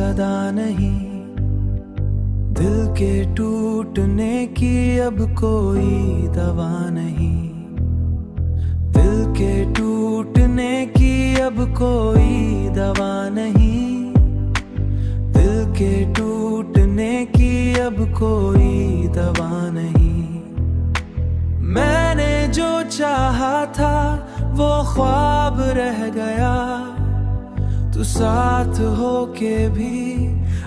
सदा नहीं, दिल के टूटने की अब कोई दवा नहीं, दिल के टूटने की अब कोई दवा नहीं, दिल के टूटने की अब कोई दवा नहीं। मैंने जो चाहा था वो ख्वाब रह गया, तू साथ होके भी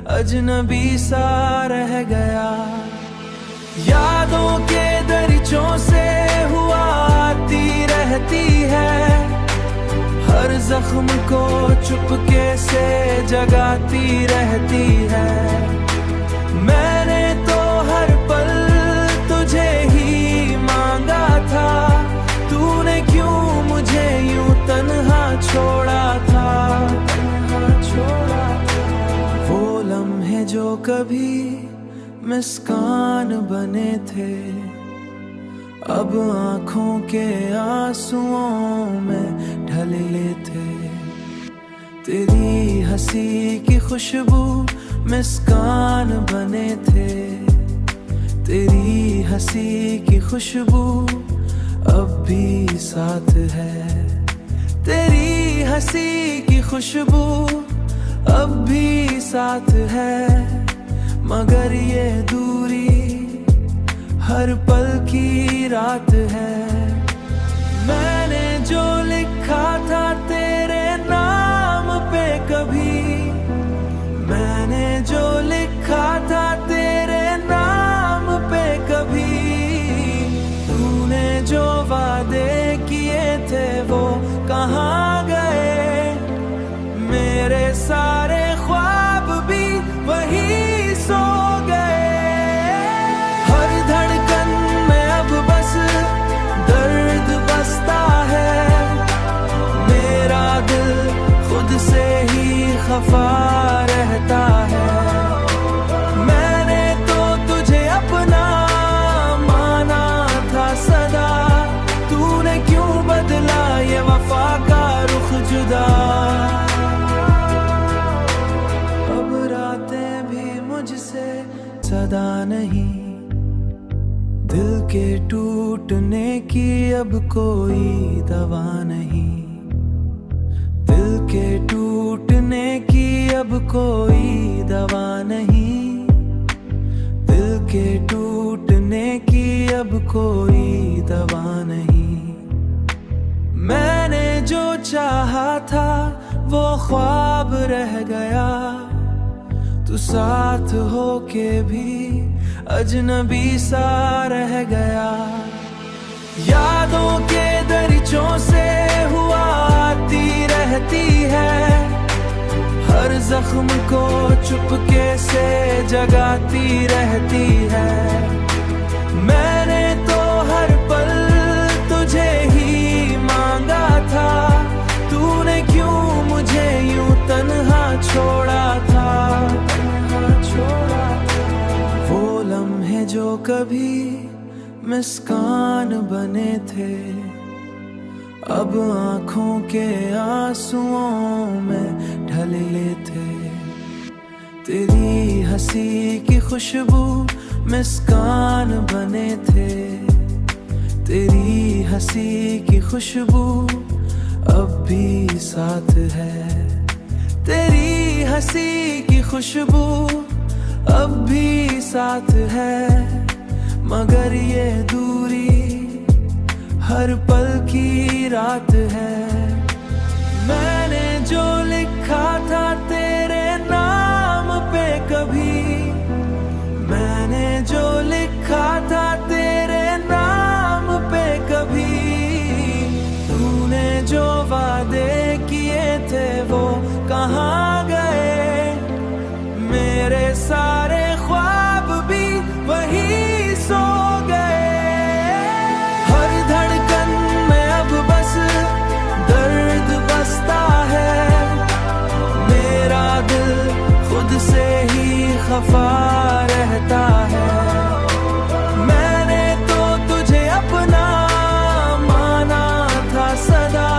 अजनबी सा रह गया। यादों के दरिचों से हुआ आती रहती है, हर जख्म को चुपके से जगाती रहती है। मैंने तो हर पल तुझे ही मांगा था, तूने क्यों मुझे यूं तन्हा छोड़ा था। वो लम्हे जो कभी मुस्कान बने थे, अब आंखों के आंसुओं में ढले थे। तेरी हंसी की खुशबू मुस्कान बने थे, तेरी हंसी की खुशबू अब भी साथ है। तेरी हंसी की खुशबू अब भी साथ है, मगर ये दूरी हर पल की रात है। मैंने जो लिखा था तेरे नाम पे कभी, मैंने जो लिखा था तेरे नाम पे कभी, तूने जो वादे किए थे वो कहाँ गए। मेरे सारे ख्वाब भी वही सो गए। हर धड़कन में अब बस दर्द बसता है, मेरा दिल खुद से ही खफा रहता है। मैंने तो तुझे अपना माना था सदा, तूने क्यों बदला ये वफा का रुख जुदा। अब रातें भी मुझसे सदा नहीं, दिल के टूटने की अब कोई दवा नहीं, दिल के टूटने की अब कोई दवा नहीं, दिल के टूटने की अब कोई दवा नहीं। मैंने जो चाहा था वो ख्वाब रह गया, तू साथ होके भी अजनबी सा रह गया। यादों के दरिचों से हुआ आती रहती है, हर जख्म को चुपके से जगाती रहती है। मैंने तो हर पल तुझे ही मांगा था, तूने क्यों मुझे यूं तन्हा छोड़ा था। वो लम्हे जो कभी मुस्कान बने थे, अब आंखों के आंसुओं में ढले थे। तेरी हंसी की खुशबू मुस्कान बने थे, तेरी हंसी की खुशबू अब भी साथ है। तेरी हंसी की खुशबू अब भी साथ है, मगर ये दूरी हर पल की रात है। मैंने जो लिखा था तेरे नाम पे कभी, मैंने जो लिखा था तेरे नाम पे कभी, तूने जो वादे किए थे वो कहाँ गए। मेरे सारे ख्वाब भी वही सो गए। हर धड़कन में अब बस दर्द बसता है, मेरा दिल खुद से ही खफा रहता है। मैंने तो तुझे अपना माना था सदा,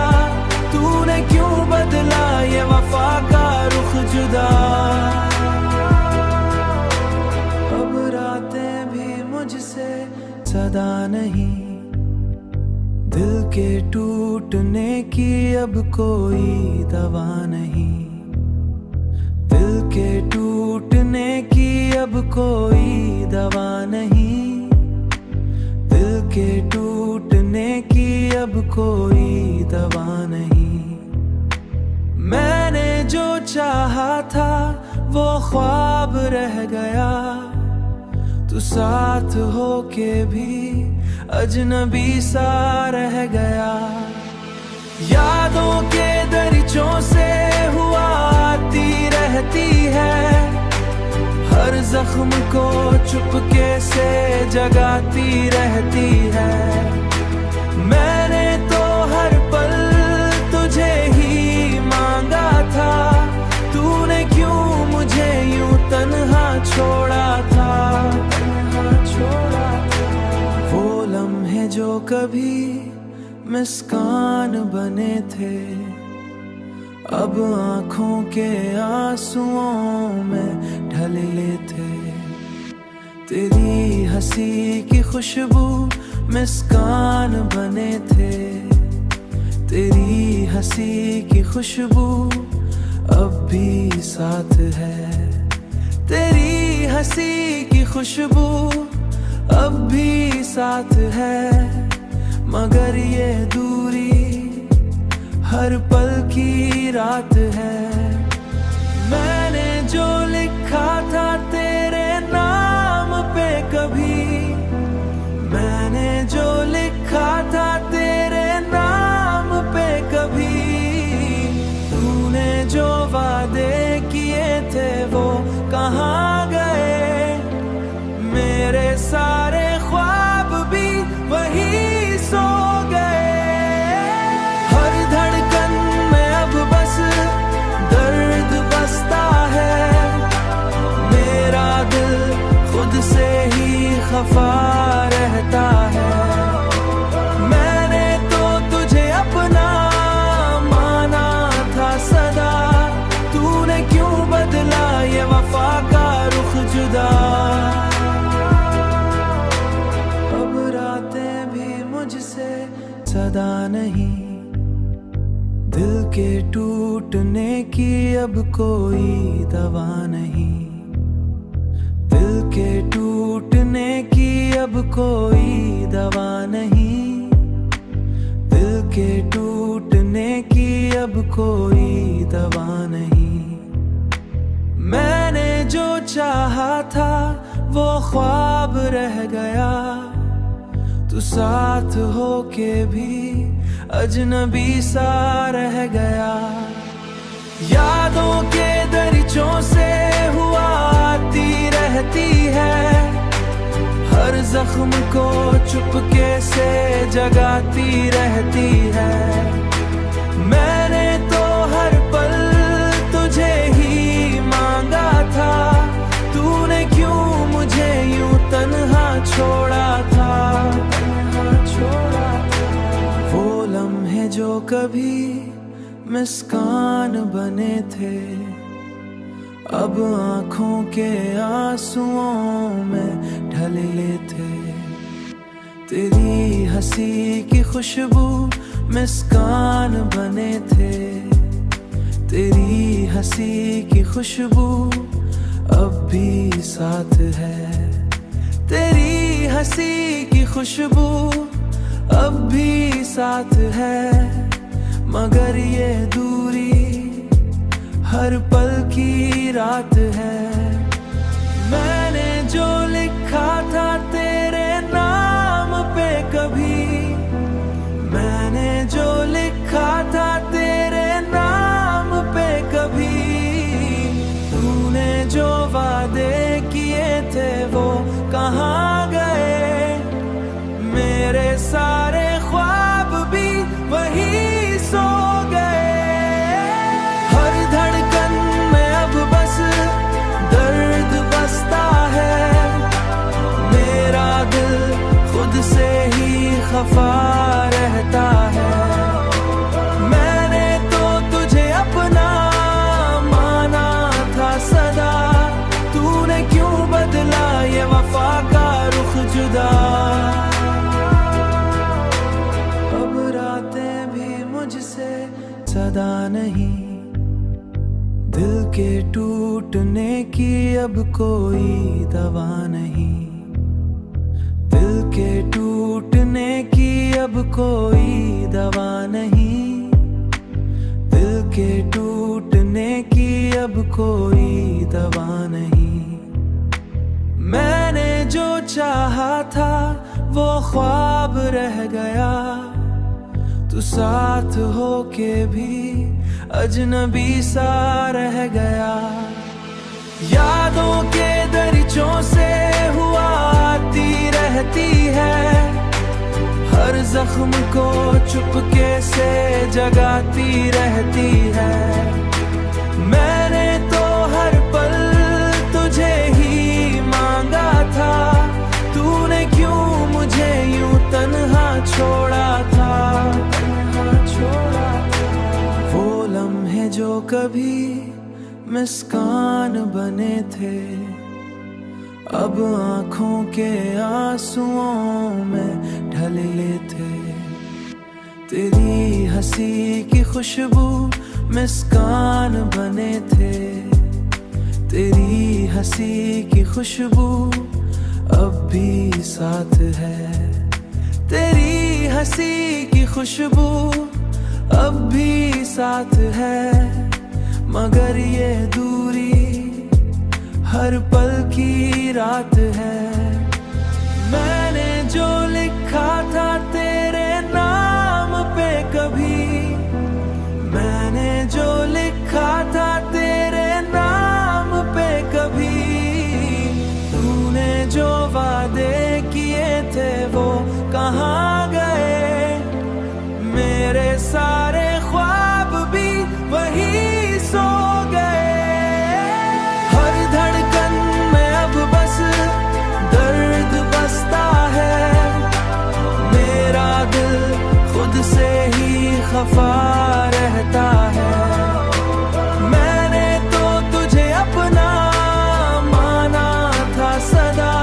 तूने क्यों बदला ये वफा का रुख जुदा। सदा नहीं। दिल के टूटने की अब कोई दवा नहीं। दिल के टूटने की अब कोई दवा नहीं। दिल के टूटने की अब कोई दवा नहीं। मैंने जो चाहा था वो ख्वाब रह गया। तू साथ होके भी अजनबी सा रह गया। यादों के दरिचों से हुआ आती रहती है। हर जख्म को चुपके से जगाती रहती है। मैंने तो हर पल तुझे ही मांगा था। तूने क्यों मुझे यूं तन्हा छोड़ा था। वो लम्हे जो कभी मुस्कान बने थे, अब आंखों के आंसुओं में ढले थे। तेरी हंसी की खुशबू मुस्कान बने थे। तेरी हंसी की खुशबू अब भी साथ है। तेरी हंसी की खुशबू अब भी साथ है। मगर ये दूरी हर पल की रात है। मैंने जो लिखा था तेरे नाम पे कभी, मैंने जो लिखा था तेरे नाम पे कभी, तूने जो वादे किए थे वो कहाँ गए। मेरे सारे ख्वाब भी वही सो गए। हर धड़कन में अब बस दर्द बसता है। मेरा दिल खुद से ही खफा रहता है। मैंने तो तुझे अपना माना था सदा। तूने क्यों बदला ये वफा का रुख जुदा। सदा नहीं। दिल के टूटने की अब कोई दवा नहीं। दिल के टूटने की अब कोई दवा नहीं। दिल के टूटने की अब कोई दवा नहीं। मैंने जो चाहा था वो ख्वाब रह गया। तू साथ होके भी अजनबी सा रह गया। यादों के दरिचों से हुआ आती रहती है। हर जख्म को चुपके से जगाती रहती है। मैंने तो हर पल तुझे ही मांगा था। तूने क्यों मुझे यूं तन्हा छोड़ा था। वो लम्हे जो कभी मुस्कान बने थे, अब आंखों के आंसुओं में ढले थे। तेरी हंसी की खुशबू मुस्कान बने थे। तेरी हंसी की खुशबू अब भी साथ है। तेरी हंसी की खुशबू अब भी साथ है। मगर ये दूरी हर पल की रात है। मैंने जो लिखा था तेरे नाम पे कभी, मैंने जो लिखा था तेरे नाम पे कभी, तूने जो वादे किए थे वो कहाँ गए। मेरे सारे ख्वाब भी वही सो गए। हर धड़कन में अब बस दर्द बसता है। मेरा दिल खुद से ही खफा रहता है। मैंने तो तुझे अपना माना था सदा। तूने क्यों बदला ये वफा का रुख जुदा। नहीं, दिल के टूटने की अब कोई दवा नहीं, दिल के टूटने की अब कोई दवा नहीं, दिल के टूटने की अब कोई दवा नहीं। मैंने जो चाहा था वो ख्वाब रह गया, तू साथ होके भी अजनबी सा रह गया। यादों के दरिचों से हुआ आती रहती है, हर जख्म को चुपके से जगाती रहती है। मैंने तो हर पल तुझे ही मांगा था, तूने क्यों मुझे यूं तन्हा छोड़ा था। वो लम्हे जो कभी मुस्कान बने थे, अब आँखों के आंसुओं में ढले थे। तेरी हंसी की खुशबू मुस्कान बने थे, तेरी हंसी की खुशबू अब भी साथ है। तेरी हंसी की खुशबू अब भी साथ है, मगर ये दूरी हर पल की रात है। मैंने जो लिखा था तेरे नाम पे कभी, मैंने जो लिखा था तेरे नाम पे कभी, तूने जो वादे किए थे वो कहाँ गए। मेरे सारे ख्वाब भी वही सो गए। हर धड़कन में अब बस दर्द बसता है, मेरा दिल खुद से ही खफा रहता है। मैंने तो तुझे अपना माना था सदा,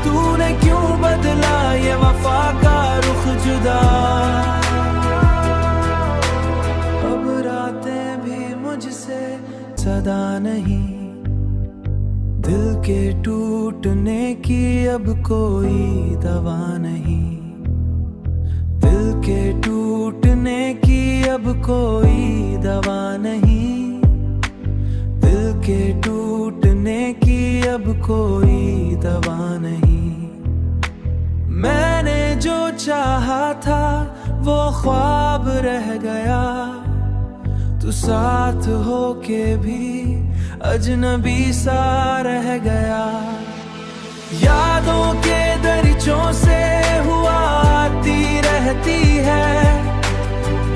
तूने क्यों बदला ये वफा का रुख जुदा। अब रातें भी मुझसे सदा नहीं, दिल के टूटने की अब कोई दवा नहीं, दिल के टूटने की अब कोई दवा नहीं, दिल के टूटने की अब कोई दवा नहीं। मैंने जो चाहा था वो ख्वाब रह गया, तू साथ होके भी अजनबी सा रह गया। यादों के दरिचों से हुआ आती रहती है,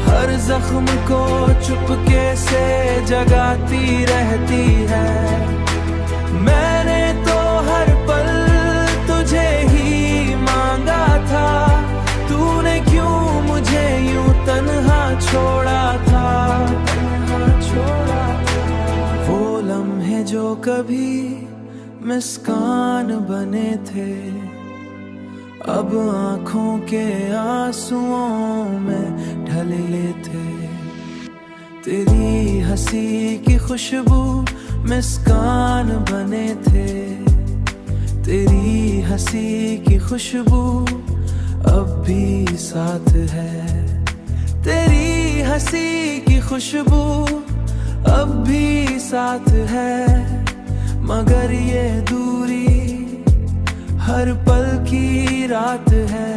हर जख्म को चुपके से जगाती रहती है। मैंने तो हर पल तुझे ही मांगा था, तूने क्यों मुझे यूं तन्हा छोड़ा था। वो लम्हे जो कभी मुस्कान बने थे, अब आँखों के आंसुओं में ढले थे। तेरी हंसी की खुशबू मुस्कान बने थे, तेरी हंसी की खुशबू अब भी साथ है। तेरी हंसी की खुशबू अब भी साथ है, मगर ये दूरी हर पल की रात है।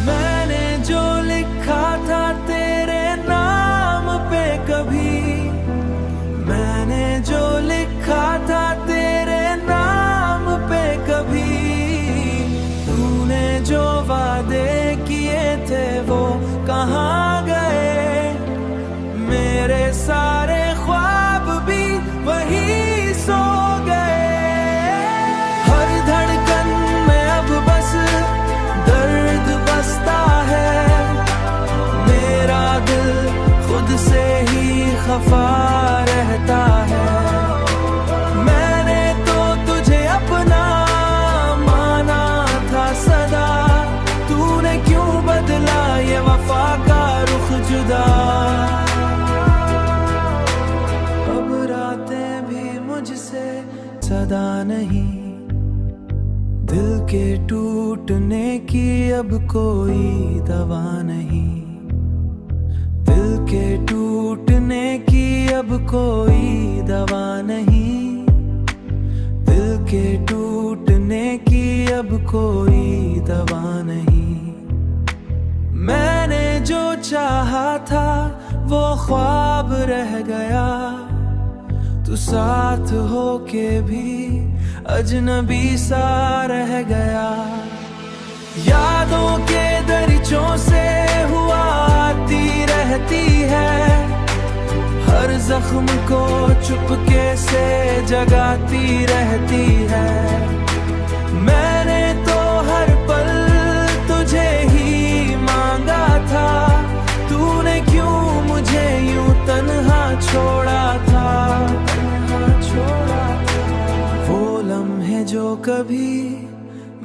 मैंने जो लिखा था तेरे नाम पे कभी, मैंने जो लिखा था तेरे नाम पे कभी, तूने जो वादे किए थे वो कहाँ गए। मेरे सारे ख्वाब भी वही सो गए। हर धड़कन में अब बस दर्द बसता है, मेरा दिल खुद से ही खफा रहता है। मैंने तो तुझे अपना माना था सदा, तूने क्यों बदला ये वफा का रुख जुदा। मुझसे सदा नहीं। दिल के टूटने की अब कोई दवा नहीं। दिल के टूटने की अब कोई दवा नहीं। दिल के टूटने की अब कोई दवा नहीं। मैंने जो चाहा था वो ख्वाब रह गया। तू साथ होके भी अजनबी सा रह गया। यादों के दरिचों से हुआ आती रहती है। हर जख्म को चुपके से जगाती रहती है। मैंने तो हर पल तुझे ही मांगा था। तूने क्यों मुझे यूं तन्हा छोड़ा था। वो लम्हे जो कभी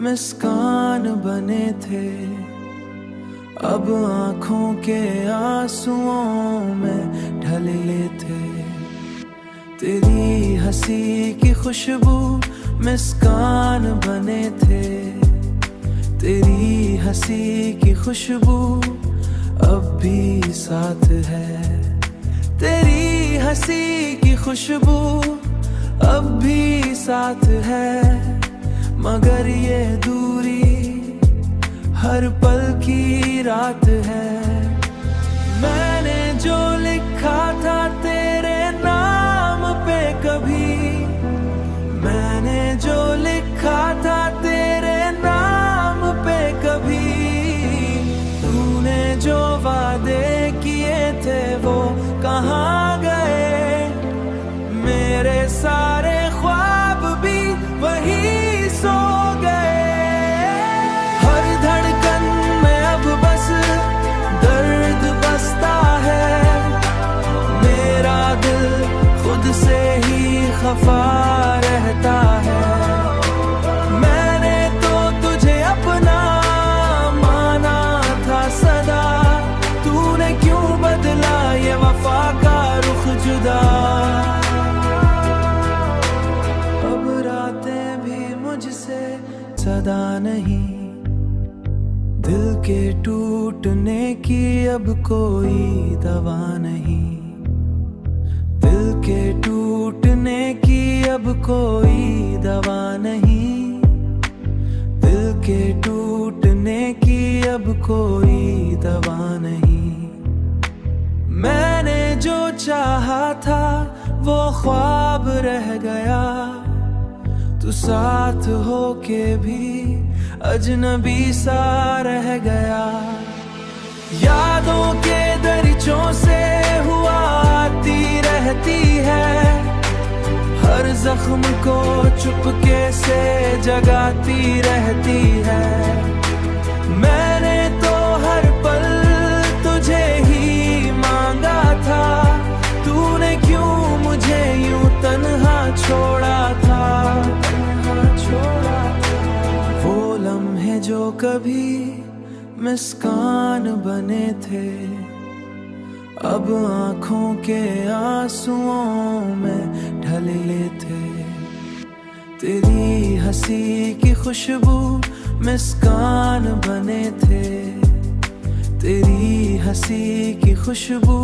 मुस्कान बने थे अब आंखों के आंसुओं में ढले थे। तेरी हंसी की खुशबू मुस्कान बने थे। तेरी हंसी की खुशबू अब भी साथ है। तेरी हंसी की खुशबू अब भी साथ है। मगर ये दूरी हर पल की रात है। मैंने जो लिखा था तेरे नाम पे कभी। मैंने जो लिखा था तेरे नाम पे कभी। तूने जो वादे किए थे वो कहाँ गए। मेरे सारे ख्वाब भी वही सो गए। हर धड़कन में अब बस दर्द बसता है। मेरा दिल खुद से ही खफा रहता है। मैंने तो तुझे अपना माना था सदा। तूने क्यों बदला ये वफा का रुख जुदा। अब रातें भी मुझसे सदा नहीं। दिल के टूटने की अब कोई दवा नहीं। दिल के टूटने की अब कोई दवा नहीं। दिल के टूटने की अब कोई दवा नहीं। मैंने जो चाहा था वो ख्वाब रह गया। तू साथ होके भी अजनबी सा रह गया। यादों के दरिचों से हुआ आती रहती है। हर जख्म को चुपके से जगाती रहती है। मैंने तो हर पल तुझे ही मांगा था। तूने क्यों मुझे यूं तन्हा छोड़ा था। वो लम्हे जो कभी मुस्कान बने थे अब आंखों के आंसुओं में ढले थे। तेरी हंसी की खुशबू मुस्कान बने थे। तेरी हंसी की खुशबू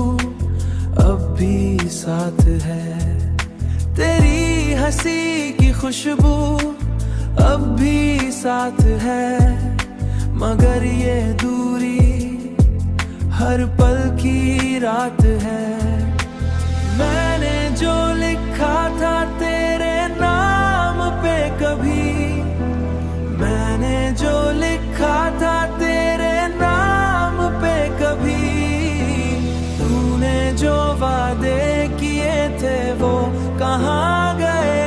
अब भी साथ है। तेरी हंसी की खुशबू अब भी साथ है। मगर ये दूरी हर पल की रात है। मैंने जो लिखा था तेरे नाम पे कभी। मैंने जो लिखा था तेरे नाम पे कभी। तूने जो वादे किए थे वो कहाँ गए।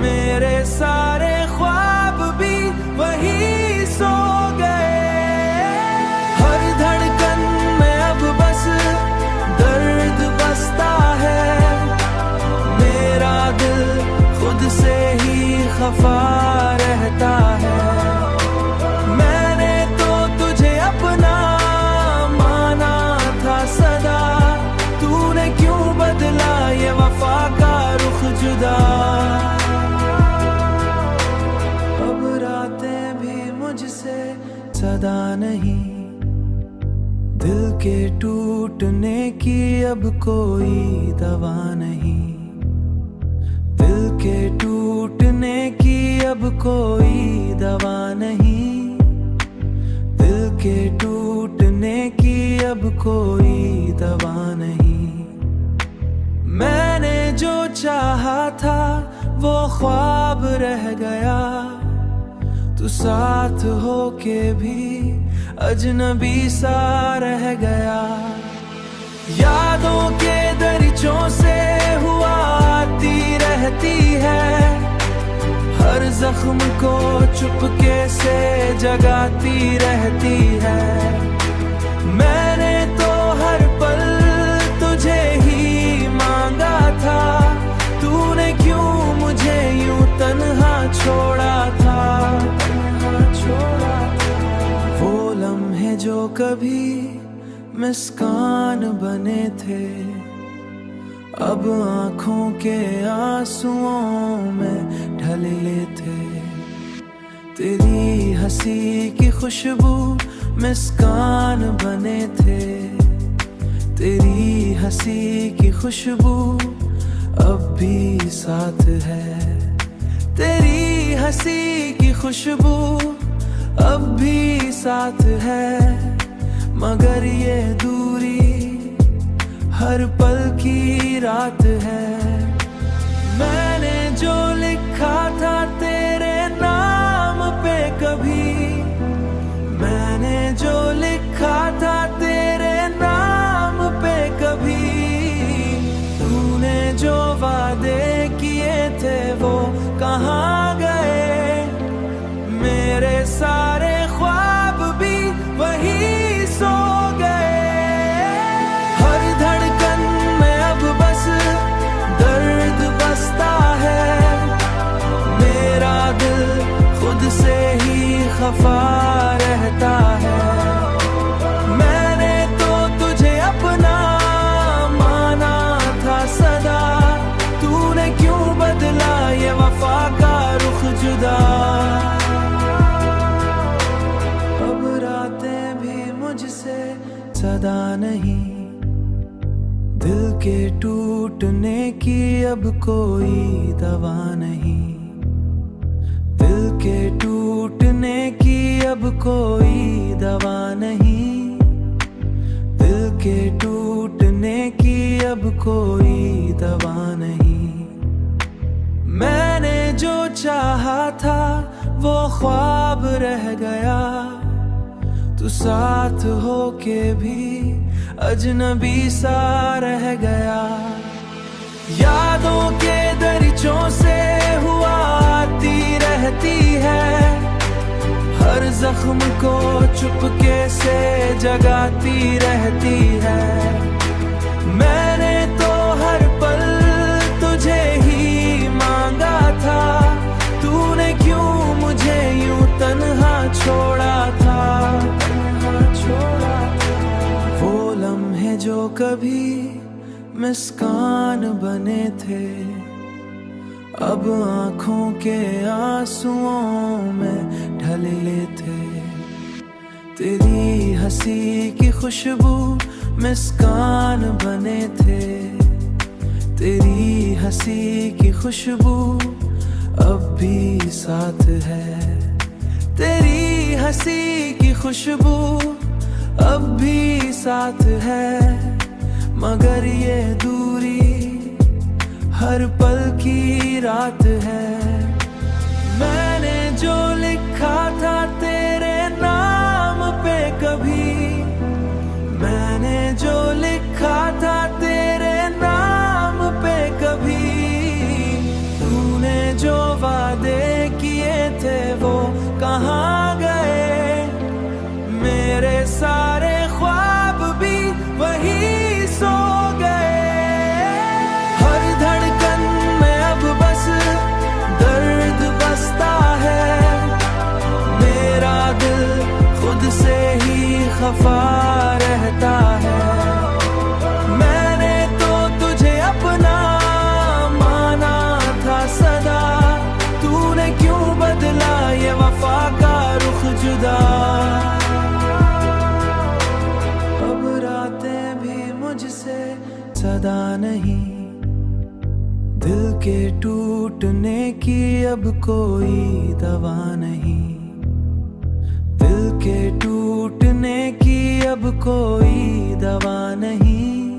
मेरे सारे ख्वाब भी वही सो गए। हर धड़कन में अब बस दर्द बसता है। जुदा। अब रातें भी मुझसे सदा नहीं, दिल के टूटने की अब कोई दवा नहीं। दिल के टूटने की अब कोई दवा नहीं। दिल के टूटने की अब कोई दवा नहीं। मैंने जो चाहा था वो ख्वाब रह गया, तू साथ होके भी अजनबी सा रह गया। यादों के दरिचों से हुआ आती रहती है, हर जख्म को चुपके से जगाती रहती है। मैंने तो हर पल तुझे ही मांगा था, तूने क्यों मुझे यूं तन्हा छोड़ा था। वो लम्हे जो कभी मुस्कान बने थे, अब आंखों के आंसुओं में ढले थे। तेरी हंसी की खुशबू मुस्कान बने थे, तेरी हंसी की खुशबू अब भी साथ है। तेरी हंसी की खुशबू अब भी साथ है, मगर ये दूरी हर पल की रात है। मैंने जो लिखा था तेरे नाम पे कभी, मैंने जो लिखा था तेरे नाम पे कभी, तूने जो वादे किए थे वो कहाँ गए। मेरे सारे ख्वाब भी वही सो गए। हर धड़कन में अब बस दर्द बसता है, मेरा दिल खुद से ही खफा रहता है। मैंने तो तुझे अपना माना था सदा, तूने क्यों बदला ये वफा का रुख जुदा। अब रातें भी मुझसे सदा नहीं, दिल के टूटने की अब कोई दवा नहीं। दिल के टूटने की अब कोई दवा नहीं। दिल के टूटने की अब कोई दवा नहीं। मैंने जो चाहा था वो ख्वाब रह गया, तू साथ होके भी अजनबी सा रह गया। यादों के दरिचों से हुआ आती रहती है, हर जख्म को चुपके से जगाती रहती है। मैंने तो हर पल तुझे ही मांगा था, तूने क्यों मुझे यूं तन्हा छोड़ा था। वो लम्हे जो कभी मुस्कान बने थे, अब आंखों के आंसुओं में ढले थे। तेरी हंसी की खुशबू मुस्कान बने थे, तेरी हंसी की खुशबू अब भी साथ है। तेरी हंसी की खुशबू अब भी साथ है, मगर ये दूरी हर पल की रात है। मैंने जो लिखा था तेरे नाम पे कभी, मैंने जो लिखा था तेरे नाम पे कभी, तूने जो वादे किए थे वो कहाँ गए। मेरे सारे ख्वाब भी वही सो गए। हर धड़कन में अब बस के टूटने की अब कोई दवा नहीं, दिल के टूटने की अब कोई दवा नहीं,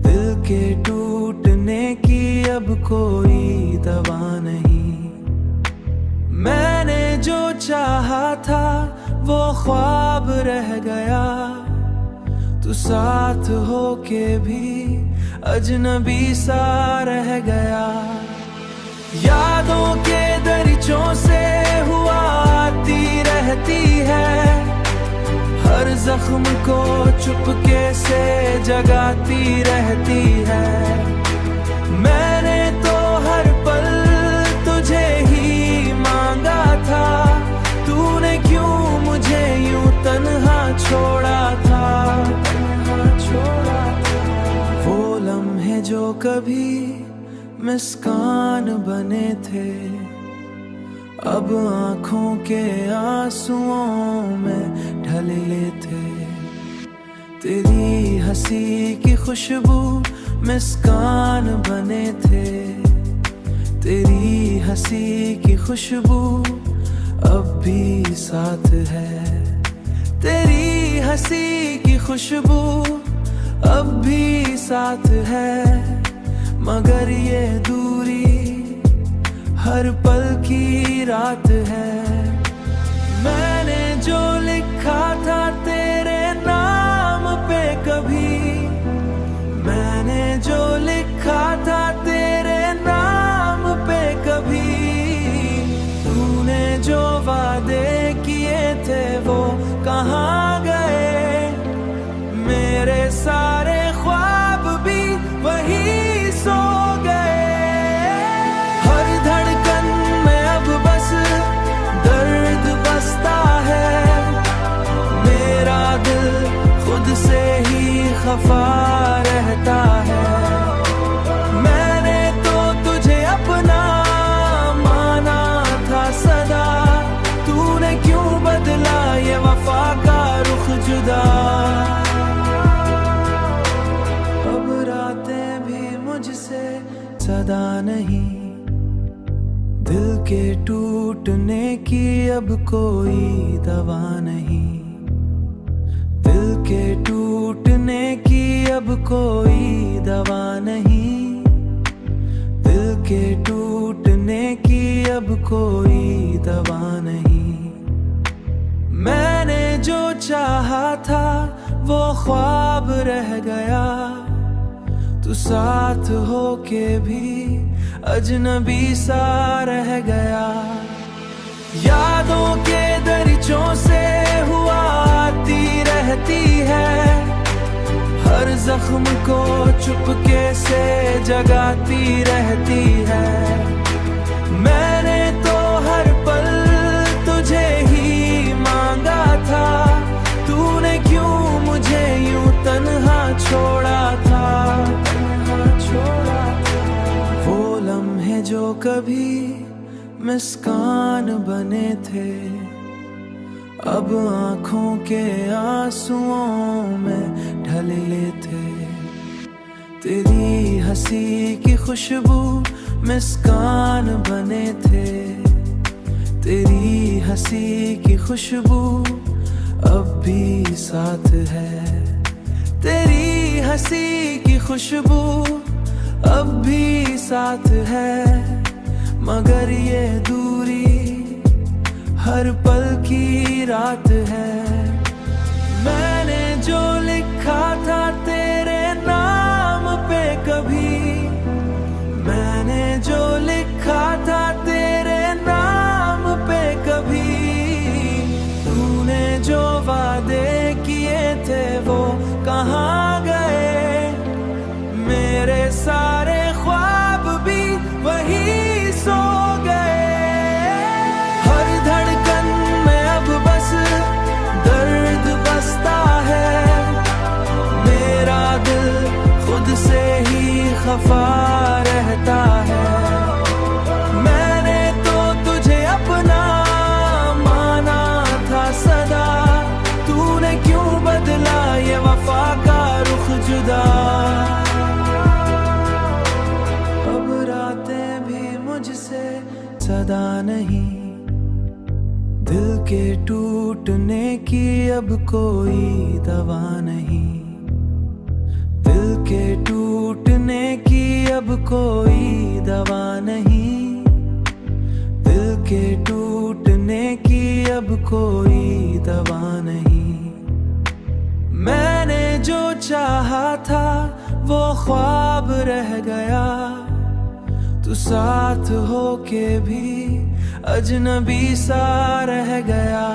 दिल के टूटने की अब कोई दवा नहीं। मैंने जो चाहा था वो ख्वाब रह गया, तू साथ होके भी अजनबी सा रह गया। यादों के दरिचों से हुआ आती रहती है, हर जख्म को चुपके से जगाती रहती है। मैंने तो हर पल तुझे ही मांगा था, तूने क्यों मुझे यूं तन्हा छोड़ा था। वो लम्हे जो कभी मुस्कान बने थे, अब आंखों के आंसुओं में ढले थे। तेरी हंसी की खुशबू मुस्कान बने थे, तेरी हंसी की खुशबू अब भी साथ है। तेरी हंसी की खुशबू अब भी साथ है, मगर ये दूरी हर पल की रात है। मैंने जो लिखा था तेरे नाम पे कभी, मैंने जो लिखा था तेरे नाम पे कभी, तूने जो वादे किए थे वो कहाँ गए। मेरे सारे ख्वाब भी वही सो गए। हर धड़कन में अब बस दर्द बसता है, मेरा दिल खुद से ही खफा रहता है। मैंने तो तुझे अपना माना था सदा, तूने क्यों बदला ये वफा का रुख जुदा। अब रातें भी मुझसे सदा नहीं, दिल के टूटने की अब कोई दवा नहीं, दिल के टूटने की अब कोई दवा नहीं, दिल के टूटने की अब कोई दवा नहीं। मैंने जो चाहा था वो ख्वाब रह गया, तू साथ होके भी अजनबी सा रह गया। यादों के दरिचों से हुआ आती रहती है, हर जख्म को चुपके से जगाती रहती है। मैंने तो हर पल तुझे ही मांगा था, तूने क्यों मुझे यूं तन्हा छोड़ा था। वो लम्हे जो कभी मुस्कान बने थे, अब आंखों के आंसुओं में ढले थे। तेरी हंसी की खुशबू मुस्कान बने थे, तेरी हंसी की खुशबू अब भी साथ है। तेरी हंसी की खुशबू अब भी साथ है, मगर ये दूरी हर पल की रात है। मैंने जो लिखा था तेरे नाम पे कभी, मैंने जो लिखा था तेरे नाम पे कभी, तूने जो वादे किए थे वो कहाँ गए। मेरे सारे ख्वाब भी वही सो गए। हर धड़कन में अब बस दर्द बसता है, मेरा दिल खुद से ही खफा रहता है। मैंने तो तुझे अपना माना था सदा, तूने क्यों बदला ये वफा का रुख जुदा। अब रात सदा नहीं, दिल के टूटने की अब कोई दवा नहीं, दिल के टूटने की अब कोई दवा नहीं, दिल के टूटने की अब कोई दवा नहीं। मैंने जो चाहा था वो ख्वाब रह गया, तू साथ होके भी अजनबी सा रह गया।